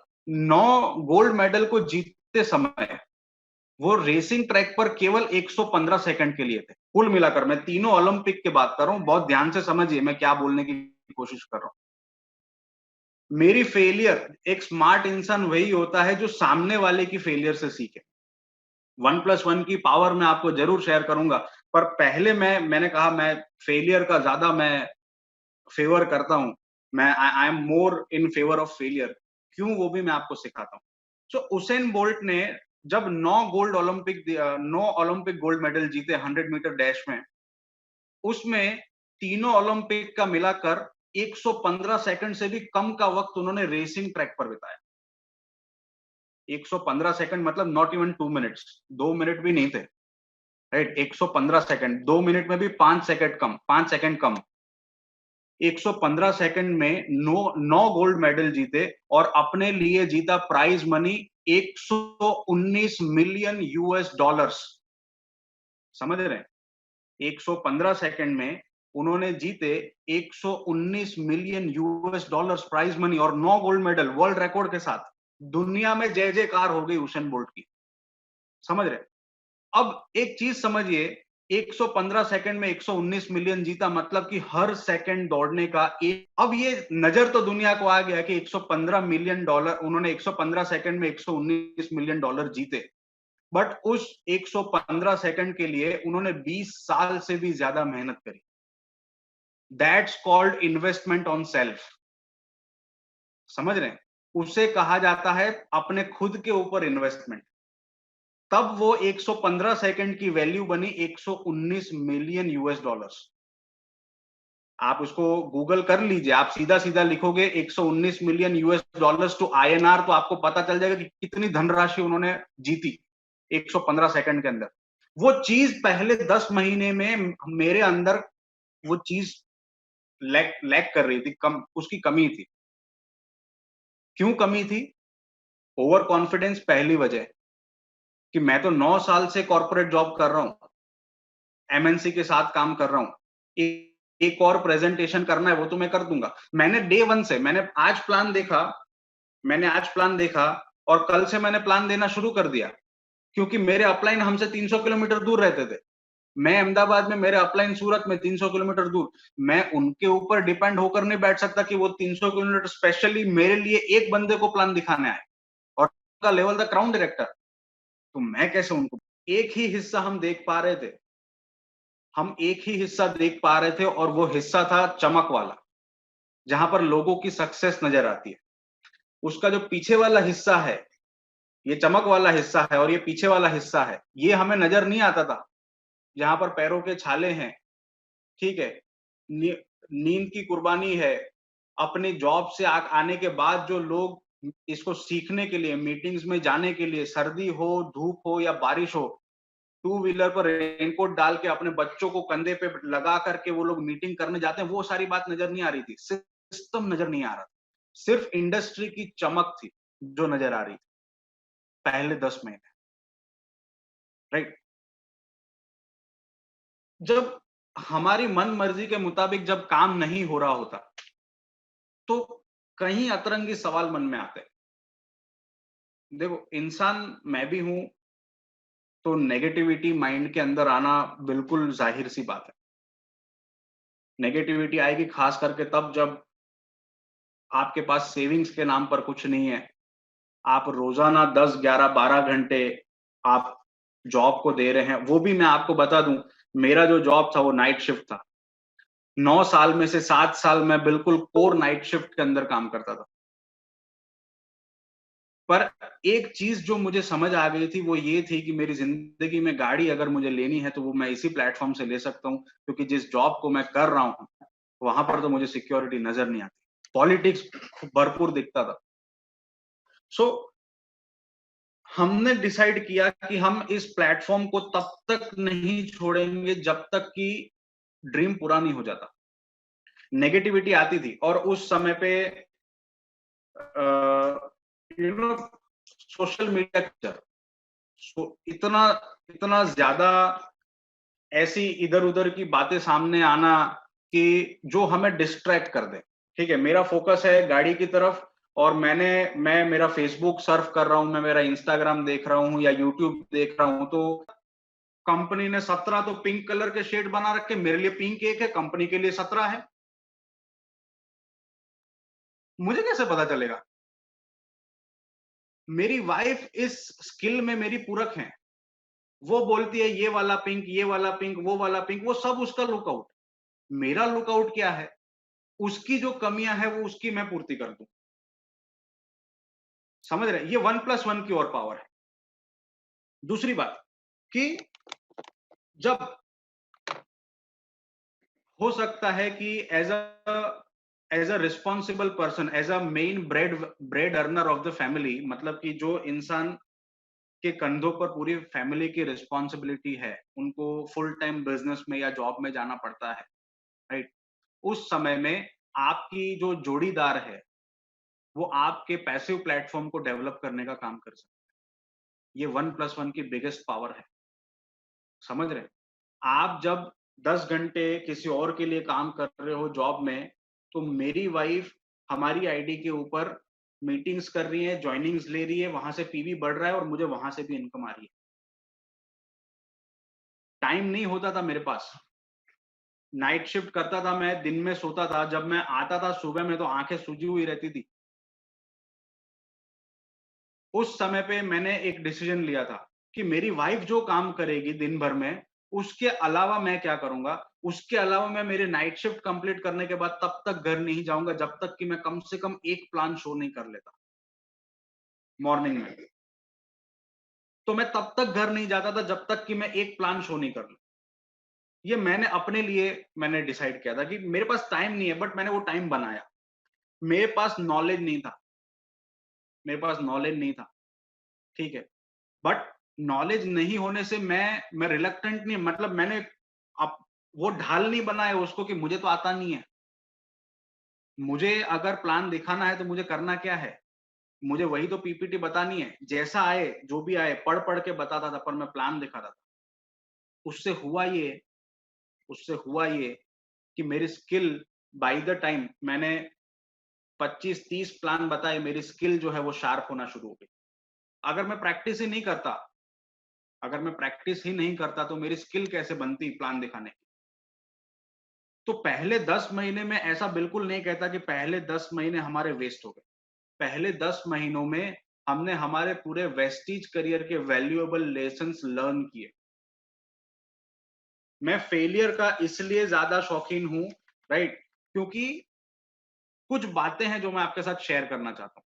9 गोल्ड मेडल को जीतते समय वो रेसिंग ट्रैक पर केवल 115 सेकंड के लिए थे। कुल मिलाकर मैं तीनों ओलंपिक की बात कर रहा हूं, बहुत ध्यान से समझिए मैं क्या बोलने की कोशिश कर रहा हूं। मेरी फेलियर, एक स्मार्ट इंसान वही होता है जो सामने वाले की फेलियर से सीखे। 1+1 की पावर मैं आपको ज़रूर शेयर करूँगा, पर पहले मैंने कहा मैं फेलियर का ज़्यादा मैं फ़ेवर करता हूँ। मैं I am more in favour of failure. क्यों, वो भी मैं आपको सिखाता हूँ। सो उसेन बोल्ट ने जब 9 ओलंपिक गोल्ड मेडल जीते 100 मीटर डैश में, उसमें तीनों ओलंपिक का मिलाकर 115 सेकंड से भी कम का वक़्त उन्होंने रेसिंग ट्रैक पर बिताया। 115 सेकंड मतलब नॉट इवन 2 मिनट्स, 2 मिनट भी नहीं थे। राइट, 115 सेकंड, 2 मिनट में भी 5 सेकंड कम। 115 सेकंड में 9 गोल्ड मेडल जीते और अपने लिए जीता prize money 119 million US dollars. समझ रहे हैं? 115 सेकंड में उन्होंने जीते 119 million US dollars prize money और 9 गोल्ड मेडल वर्ल्ड रिकॉर्ड के साथ। दुनिया में जय जयकार हो गई उसेन बोल्ट की। समझ रहे? अब एक चीज समझिए 115 सेकंड में 119 मिलियन जीता, मतलब कि हर सेकंड दौड़ने का एक। अब ये नजर तो दुनिया को आ गया कि 115 मिलियन डॉलर, उन्होंने 115 सेकंड में 119 मिलियन डॉलर जीते। बट उस 115 सेकंड के लिए उन्होंने 20 साल से भी ज्यादा मेहनत करी। That's called investment on self. समझ रहे हैं? उसे कहा जाता है अपने खुद के ऊपर इन्वेस्टमेंट। तब वो 115 सेकंड की वैल्यू बनी 119 मिलियन यूएस डॉलर्स। आप उसको गूगल कर लीजिए, आप सीधा सीधा लिखोगे 119 million US dollars to INR, तो आपको पता चल जाएगा कि कितनी धनराशि उन्होंने जीती 115 सेकंड के अंदर। वो चीज पहले 10 महीने में मेरे अंदर वो चीज लैक लैक कर रही थी, कम उसकी कमी थी। क्यों कमी थी? ओवर कॉन्फिडेंस पहली वजह, कि मैं तो 9 साल से कॉर्पोरेट जॉब कर रहा हूं, एमएनसी के साथ काम कर रहा हूं, एक और प्रेजेंटेशन करना है वो तो मैं कर दूंगा। मैंने डे वन से, मैंने आज प्लान देखा और कल से मैंने प्लान देना शुरू कर दिया, क्योंकि मेरे अपलाइन हमसे 300 किलोमीटर दूर रहते थे। मैं अहमदाबाद में, मेरे अपलाइन सूरत में 300 किलोमीटर दूर। मैं उनके ऊपर डिपेंड होकर नहीं बैठ सकता कि वो 300 किलोमीटर स्पेशली मेरे लिए एक बंदे को प्लान दिखाने आए, और का लेवल द क्राउन डायरेक्टर। तो मैं कैसे उनको, एक ही हिस्सा हम देख पा रहे थे, हम एक ही हिस्सा देख पा रहे थे, और वो हिस्सा था चमक वाला, जहां पर लोगों की सक्सेस नजर आती है। उसका जो पीछे वाला हिस्सा है, ये चमक वाला हिस्सा है और ये पीछे वाला हिस्सा है, ये हमें नजर नहीं आता था। जहां पर पैरों के छाले हैं, ठीक है, नींद की कुर्बानी है, अपने जॉब से आने के बाद जो लोग इसको सीखने के लिए, मीटिंग्स में जाने के लिए, सर्दी हो, धूप हो या बारिश हो, टू व्हीलर पर रेनकोट डाल के अपने बच्चों को कंधे पे लगा करके वो लोग मीटिंग करने जाते हैं, वो सारी बात नजर नहीं आ रही थी। सिस्टम नजर नहीं आ रहा था, सिर्फ इंडस्ट्री की चमक थी जो नजर आ रही थी पहले 10 महीने। राइट? जब हमारी मन मर्जी के मुताबिक जब काम नहीं हो रहा होता, तो कहीं अतरंगी सवाल मन में आते हैं। देखो, इंसान मैं भी हूं, तो नेगेटिविटी माइंड के अंदर आना बिल्कुल जाहिर सी बात है। नेगेटिविटी आएगी खास करके तब जब आपके पास सेविंग्स के नाम पर कुछ नहीं है। आप रोजाना 10, 11, 12 घंटे आप जॉब को दे रहे हैं। वो भी मैं आपको बता दूं, मेरा जो जॉब था वो नाइट शिफ्ट था। 9 साल में से 7 साल मैं बिल्कुल कोर नाइट शिफ्ट के अंदर काम करता था। पर एक चीज जो मुझे समझ आ गई थी वो ये थी कि मेरी जिंदगी में गाड़ी अगर मुझे लेनी है तो वो मैं इसी प्लेटफॉर्म से ले सकता हूँ, क्योंकि जिस जॉब को मैं कर रहा हूँ वहां पर तो मुझे सिक्योरिटी नजर नहीं आती, पॉलिटिक्स भरपूर दिखता था। सो हमने डिसाइड किया कि हम इस प्लेटफॉर्म को तब तक नहीं छोड़ेंगे जब तक कि ड्रीम पूरा नहीं हो जाता। नेगेटिविटी आती थी और उस समय पे you know social media culture, इतना इतना ज्यादा ऐसी इधर उधर की बातें सामने आना कि जो हमें डिस्ट्रैक्ट कर दे। ठीक है, मेरा फोकस है गाड़ी की तरफ, और मैं मेरा फेसबुक सर्फ कर रहा हूं, मैं मेरा इंस्टाग्राम देख रहा हूं या यूट्यूब देख रहा हूं, तो कंपनी ने 17 तो पिंक कलर के शेड बना रखे, मेरे लिए पिंक एक है, कंपनी के लिए 17 है। मुझे कैसे पता चलेगा? मेरी वाइफ इस स्किल में मेरी पूरक है। वो बोलती है ये वाला पिंक, ये वाला पिंक, वो वाला पिंक, वो सब उसका लुकआउट। मेरा लुकआउट क्या है? उसकी जो कमियां है वो उसकी मैं पूर्ति कर दूं। समझ रहे? ये 1+1 की और पावर है। दूसरी बात कि जब हो सकता है कि as a responsible person, as a main bread earner of the family, मतलब कि जो इंसान के कंधों पर पूरी फैमिली की रिस्पॉन्सिबिलिटी है, उनको फुल टाइम बिजनेस में या जॉब में जाना पड़ता है, राइट? उस समय में आपकी जो जोड़ीदार है वो आपके पैसिव प्लेटफॉर्म को डेवलप करने का काम कर सकता है। ये 1+1 की बिगेस्ट पावर है। समझ रहे हैं? आप जब 10 घंटे किसी और के लिए काम कर रहे हो जॉब में, तो मेरी वाइफ हमारी आईडी के ऊपर मीटिंग्स कर रही है, जॉइनिंग्स ले रही है, वहां से पीवी बढ़ रहा है और मुझे वहां से भी इनकम आ रही है। टाइम नहीं होता था मेरे पास। नाइट शिफ्ट करता था मैं, दिन में सोता था, जब मैं आता था सुबह में तो आँखें सूजी हुई रहती थी। उस समय पे मैंने एक डिसीजन लिया था कि मेरी वाइफ जो काम करेगी दिन भर में, उसके अलावा मैं क्या करूँगा? उसके अलावा मैं मेरी नाइट शिफ्ट कंप्लीट करने के बाद तब तक घर नहीं जाऊँगा जब तक कि मैं कम से कम एक प्लान शो नहीं कर लेता, मॉर्निंग में। तो मैं तब तक घर नहीं जाता था जब तक कि मैं एक प्लान शो नहीं कर लूँ। ये मैंने अपने लिए मैंने डिसाइड किया था कि मेरे पास टाइम नहीं है, बट मैंने वो टाइम बनाया। मेरे पास नॉलेज नहीं था, मेरे पास नॉलेज नहीं था, ठीक है? बट नॉलेज नहीं होने से मैं रिलक्टेंट नहीं, मतलब मैंने अब वो ढाल नहीं बनाया उसको कि मुझे तो आता नहीं है। मुझे अगर प्लान दिखाना है तो मुझे करना क्या है? मुझे वही तो पीपीटी बतानी है। जैसा आए, जो भी आए, पढ़-पढ़ के बताता था, पर मैं प्लान दिखाता था। उससे हुआ ये उससे हुआ ये कि मेरी स्किल बाय द टाइम मैंने 25-30 प्लान बताए, मेरी स्किल जो है वो शार्प होना शुरू हो गई। अगर मैं प्रैक्टिस ही नहीं करता अगर मैं प्रैक्टिस ही नहीं करता तो मेरी स्किल कैसे बनती प्लान दिखाने की? तो पहले 10 महीने में ऐसा बिल्कुल नहीं कहता कि पहले 10 महीने हमारे वेस्ट हो गए। पहले 10 महीनों में हमने हमारे पूरे वेस्टीज करियर के वैल्यूएबल लेसन्स लर्न किए। मैं फेलियर का इसलिए ज़्यादा शौकीन हूँ, राइट? क्योंकि कुछ बातें हैं जो मैं आपके साथ शेयर करना चाहता हूँ।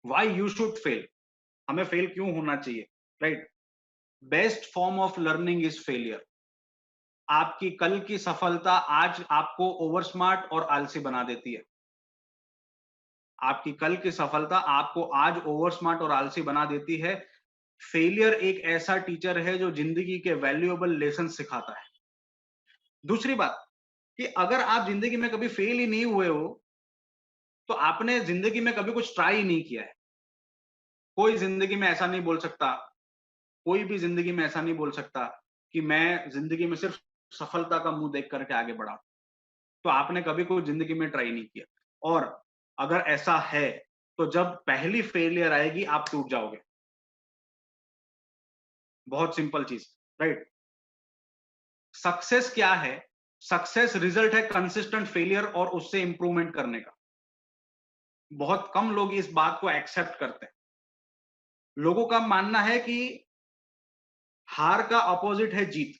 Why you should fail? हमें फेल क्यों होना चाहिए, right? Best form of learning is failure. आपकी कल की सफलता आज आपको ओवर स्मार्ट और आलसी बना देती है। आपकी कल की सफलता आपको आज ओवर स्मार्ट और आलसी बना देती है। फेलियर एक ऐसा टीचर है जो जिंदगी के वैल्यूएबल लेसन सिखाता है। दूसरी बात कि अगर आप जिंदगी में कभी फेल ही नहीं हुए हो, तो आपने जिंदगी में कभी कुछ ट्राई ही नहीं किया है। कोई जिंदगी में ऐसा नहीं बोल सकता, कोई भी जिंदगी में ऐसा नहीं बोल सकता कि मैं जिंदगी में सिर्फ सफलता का मुंह देख करके आगे बढ़ा। तो आपने कभी कोई जिंदगी में ट्राई नहीं किया। और अगर ऐसा है, तो जब पहली फेलियर आएगी आप टूट जाओगे। बहुत सिंपल चीज, राइट? सक्सेस क्या है? सक्सेस रिजल्ट है कंसिस्टेंट फेलियर और उससे इंप्रूवमेंट करने का। बहुत कम लोग इस बात को एक्सेप्ट करते हैं। लोगों का मानना है कि हार का अपोजिट है जीत।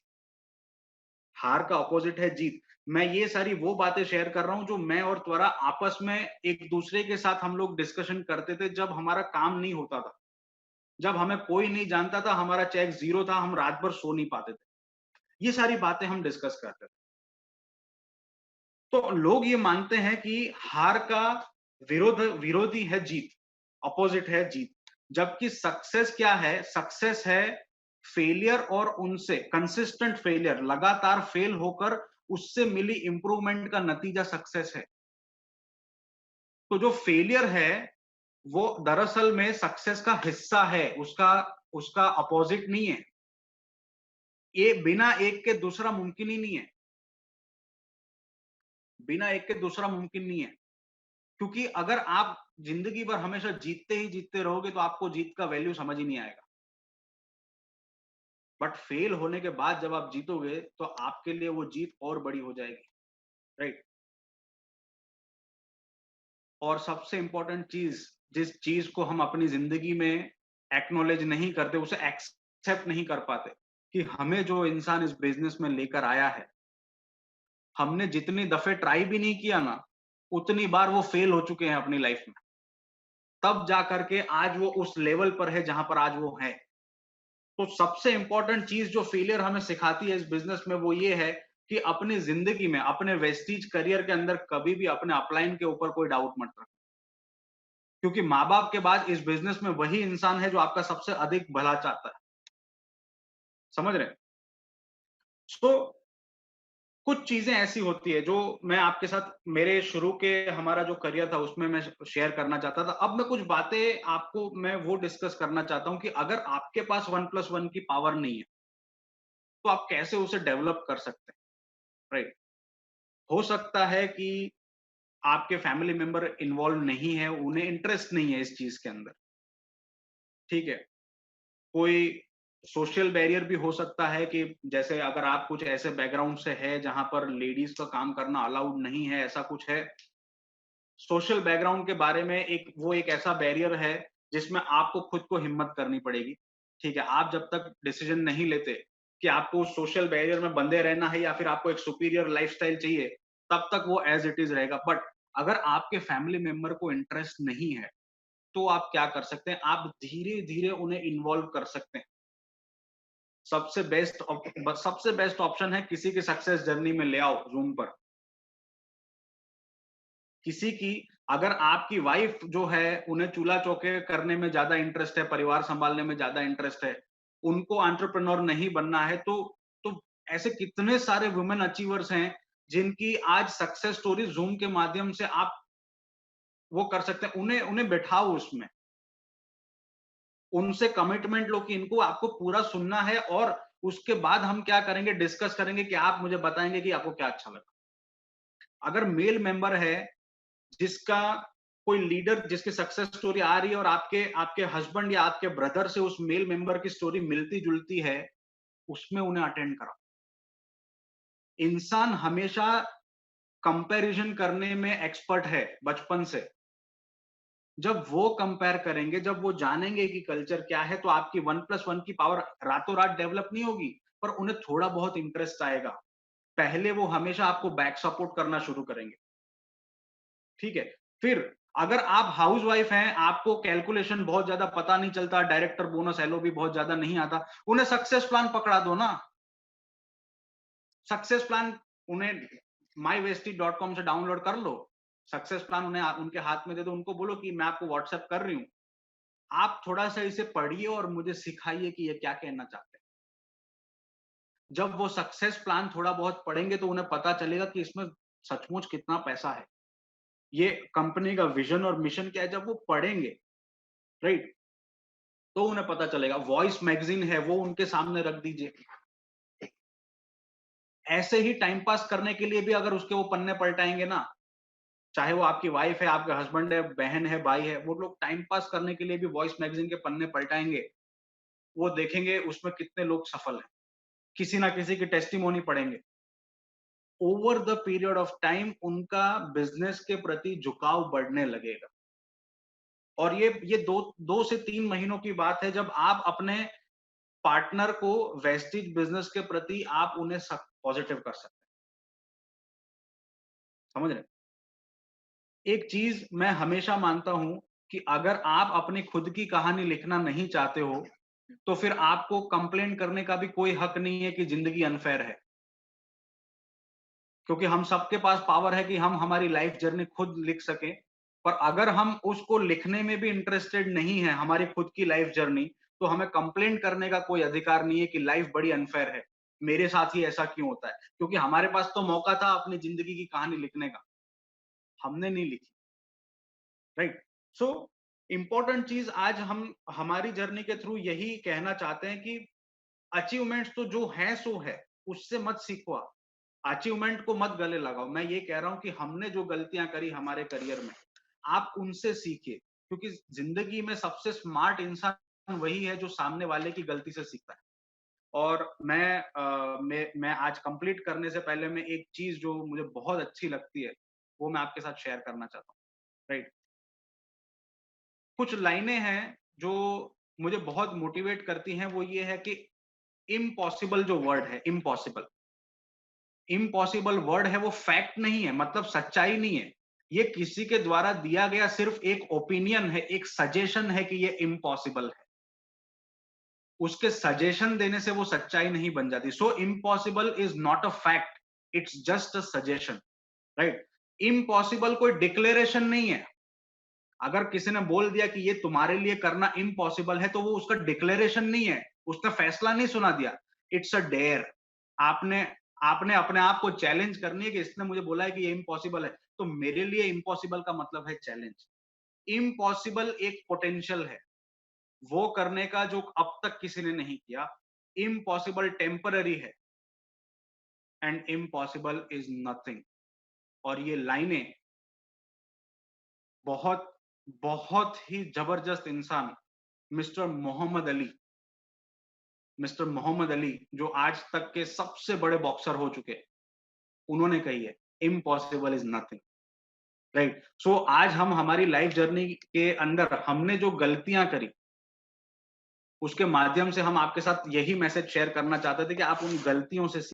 हार का अपोजिट है जीत। मैं ये सारी वो बातें शेयर कर रहा हूं जो मैं और त्वरा आपस में एक दूसरे के साथ हम लोग डिस्कशन करते थे जब हमारा काम नहीं होता था। जब हमें कोई नहीं जानता था, हमारा चेक ज़ीरो था, हम रात भर सो नहीं पाते थे। ये सारी बातें हम डिस्कस करते थे। तो लोग ये मानते हैं कि हार का विरोधी है जीत, अपोजिट है जीत। जबकि सक्सेस क्या है? सक्सेस है फेलियर और उनसे कंसिस्टेंट फेलियर, लगातार फेल होकर उससे मिली इंप्रूवमेंट का नतीजा सक्सेस है। तो जो फेलियर है, वो दरअसल में सक्सेस का हिस्सा है, उसका उसका अपोजिट नहीं है। ये बिना एक के दूसरा मुमकिन ही नहीं है। बिना एक के दूसरा मुमकिन नहीं है। क्योंकि अगर आप जिंदगी भर हमेशा जीतते ही जीतते रहोगे तो आपको जीत का वैल्यू समझ ही नहीं आएगा। बट फेल होने के बाद जब आप जीतोगे तो आपके लिए वो जीत और बड़ी हो जाएगी, राइट? और सबसे इंपॉर्टेंट चीज, जिस चीज को हम अपनी जिंदगी में एक्नॉलेज नहीं करते, उसे एक्सेप्ट नहीं कर पाते, कि हमें जो इंसान इस बिजनेस में लेकर आया है, हमने जितनी दफे ट्राई भी नहीं किया ना, उतनी बार वो फेल हो चुके हैं अपनी लाइफ में। तब जा करके आज वो उस लेवल पर है जहां पर आज वो है। तो सबसे इंपॉर्टेंट चीज जो फेलियर हमें सिखाती है इस बिजनेस में वो ये है कि अपनी जिंदगी में, अपने वेस्टीज करियर के अंदर कभी भी अपने अपलाइन के ऊपर कोई डाउट मत रखो। क्योंकि माँ बाप के बाद इस बिजनेस में वही इंसान है जो आपका सबसे अधिक भला चाहता है। समझ रहे हैं? सो कुछ चीजें ऐसी होती है जो मैं आपके साथ मेरे शुरू के हमारा जो करियर था उसमें मैं शेयर करना चाहता था। अब मैं कुछ बातें आपको मैं वो डिस्कस करना चाहता हूं कि अगर आपके पास 1+1 की पावर नहीं है, तो आप कैसे उसे डेवलप कर सकते हैं, राइट? हो सकता है कि आपके फैमिली मेंबर इन्वॉल्व नहीं है, उन्हें इंटरेस्ट नहीं है इस चीज के अंदर, ठीक है? कोई सोशल बैरियर भी हो सकता है कि जैसे अगर आप कुछ ऐसे बैकग्राउंड से है जहां पर लेडीज का काम करना अलाउड नहीं है, ऐसा कुछ है। सोशल बैकग्राउंड के बारे में एक ऐसा बैरियर है जिसमें आपको खुद को हिम्मत करनी पड़ेगी। ठीक है, आप जब तक डिसीजन नहीं लेते कि आपको उस सोशल बैरियर में बंधे रहना है या फिर आपको एक सुपीरियर लाइफस्टाइल चाहिए, तब तक वो एज इट इज रहेगा। बट अगर आपके फैमिली मेंबर को इंटरेस्ट नहीं है, तो आप क्या कर सकते हैं? आप धीरे धीरे उन्हें इन्वॉल्व कर सकते हैं। सबसे बेस्ट ऑप्शन है किसी की सक्सेस जर्नी में ले आओ जूम पर। किसी की, अगर आपकी वाइफ जो है उन्हें चूल्हा चौके करने में ज्यादा इंटरेस्ट है, परिवार संभालने में ज्यादा इंटरेस्ट है, उनको एंटरप्रेन्योर नहीं बनना है, तो ऐसे कितने सारे वुमेन अचीवर्स हैं जिनकी आज सक्सेस स्टोरी जूम के माध्यम से आप वो कर सकते हैं। उन्हें उन्हें बैठाओ उसमें, उनसे कमिटमेंट लो कि इनको आपको पूरा सुनना है, और उसके बाद हम क्या करेंगे, डिस्कस करेंगे कि आप मुझे बताएंगे कि आपको क्या अच्छा लगा। अगर मेल मेंबर है जिसका कोई लीडर जिसकी सक्सेस स्टोरी आ रही है और आपके आपके हस्बैंड या आपके ब्रदर से उस मेल मेंबर की स्टोरी मिलती जुलती है, उसमें उन्हें अटेंड कराओ। इंसान हमेशा कंपैरिजन करने में एक्सपर्ट है बचपन से। जब वो कंपेयर करेंगे, जब वो जानेंगे कि कल्चर क्या है, तो आपकी 1+1 की पावर रातों रात डेवलप नहीं होगी, पर उन्हें थोड़ा बहुत इंटरेस्ट आएगा। पहले वो हमेशा आपको बैक सपोर्ट करना शुरू करेंगे। ठीक है? फिर अगर आप हाउसवाइफ हैं, आपको कैलकुलेशन बहुत ज्यादा पता नहीं चलता, डायरेक्टर बोनस एलओबी बहुत ज्यादा नहीं आता, उन्हें सक्सेस प्लान पकड़ा दो ना। सक्सेस प्लान उन्हें myvesty.com से डाउनलोड कर लो। सक्सेस प्लान उन्हें उनके हाथ में दे दो, उनको बोलो कि मैं आपको व्हाट्सएप कर रही हूँ, आप थोड़ा सा इसे पढ़िए और मुझे सिखाइए कि ये क्या कहना चाहते हैं। जब वो सक्सेस प्लान थोड़ा बहुत पढ़ेंगे तो उन्हें पता चलेगा कि इसमें सचमुच कितना पैसा है, ये कंपनी का विजन और मिशन क्या है। जब वो पढ़ेंगे, राइट, तो उन्हें पता चलेगा। वॉइस मैगजीन है, वो उनके सामने रख दीजिए। ऐसे ही टाइम पास करने के लिए भी अगर उसके वो पन्ने पलटाएंगे ना, चाहे वो आपकी वाइफ है, आपका हस्बैंड है, बहन है, भाई है, वो लोग टाइम पास करने के लिए भी वॉइस मैगजीन के पन्ने पलटाएंगे, वो देखेंगे उसमें कितने लोग सफल हैं, किसी ना किसी की टेस्टिमोनी पढ़ेंगे। Over the period of time उनका बिजनेस के प्रति झुकाव बढ़ने लगेगा। और ये 2 से 3 महीनों की बात है, जब आप अपने पार्टनर को वेस्टिज बिजनेस के प्रति आप उन्हें पॉजिटिव कर सकते हैं। समझ रहे हैं? एक चीज मैं हमेशा मानता हूं कि अगर आप अपनी खुद की कहानी लिखना नहीं चाहते हो, तो फिर आपको कंप्लेंट करने का भी कोई हक नहीं है कि जिंदगी अनफेयर है। क्योंकि हम सबके पास पावर है कि हम हमारी लाइफ जर्नी खुद लिख सकें। पर अगर हम उसको लिखने में भी इंटरेस्टेड नहीं है, हमारी खुद की लाइफ जर्नी, तो हमें कंप्लेंट करने का कोई अधिकार नहीं है कि लाइफ बड़ी अनफेयर है, मेरे साथ ही ऐसा क्यों होता है। क्योंकि हमारे पास तो मौका था अपनी जिंदगी की कहानी लिखने का, हमने नहीं लिखी। राइट? सो इंपॉर्टेंट चीज आज हम हमारी जर्नी के थ्रू यही कहना चाहते हैं कि अचीवमेंट्स तो जो है सो है, उससे मत सीखो आप। अचीवमेंट को मत गले लगाओ। मैं ये कह रहा हूं कि हमने जो गलतियां करी हमारे करियर में, आप उनसे सीखिए। क्योंकि जिंदगी में सबसे स्मार्ट इंसान वही है जो सामने वाले की गलती से सीखता है। और मैं आज कंप्लीट करने से पहले मैं एक चीज जो मुझे बहुत अच्छी लगती है, वो मैं आपके साथ शेयर करना चाहता हूँ। राइट? कुछ लाइनें हैं जो मुझे बहुत मोटिवेट करती हैं, वो ये है कि इम्पॉसिबल जो वर्ड है, इम्पॉसिबल, इम्पॉसिबल वर्ड है, वो फैक्ट नहीं है, मतलब सच्चाई नहीं है। ये किसी के द्वारा दिया गया सिर्फ एक ओपिनियन है, एक सजेशन है कि ये इम्पॉसिबल है। उसके सजेशन देने से वो सच्चाई नहीं बन जाती। सो impossible is not a fact, it's just a suggestion. Right? Impossible कोई डिक्लेरेशन नहीं है। अगर किसी ने बोल दिया कि ये तुम्हारे लिए करना इम्पॉसिबल है, तो वो उसका डिक्लेरेशन नहीं है, उसने फैसला नहीं सुना दिया। It's a dare. आपने आपने अपने आप को चैलेंज करनी है कि इसने मुझे बोला है कि ये इम्पॉसिबल है, तो मेरे लिए इम्पॉसिबल का मतलब है चैलेंज। इम्पॉसिबल एक पोटेंशियल है, वो करने का जो अब तक किसी ने नहीं किया। इम्पॉसिबल टेम्पररी है, एंड इम्पॉसिबल इज नथिंग। और ये लाइनें बहुत बहुत ही जबरदस्त इंसान मिस्टर मोहम्मद अली मिस्टर मोहम्मद अली, जो आज तक के सबसे बड़े बॉक्सर हो चुके हैं, उन्होंने कही है, इम्पॉसिबल इज नथिंग, राइट? सो आज हम हमारी लाइफ जर्नी के अंदर हमने जो गलतियां करी, उसके माध्यम से हम आपके साथ यही मैसेज शेयर करना चाहते थे कि आप उन गलतियों से